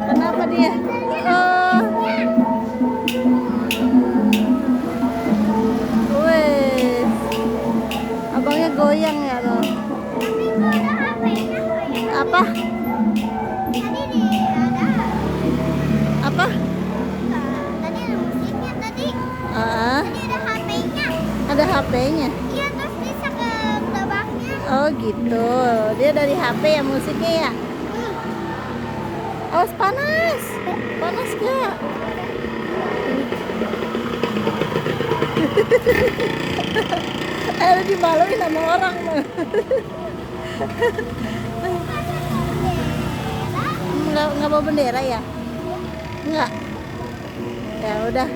Kenapa dia? Oh, wes. Abangnya goyang ya loh. Apa? Apa? Tadi ada musiknya tadi. Ah, Tadi ada HP-nya. ada HP-nya. Iya, terus bisa ke belakangnya. Oh gitu. Dia dari HP ya musiknya ya. Awas panas. Panas gak? Ayo dimaluin sama orang mah. Nggak bawa bendera ya? Enggak. Ya udah.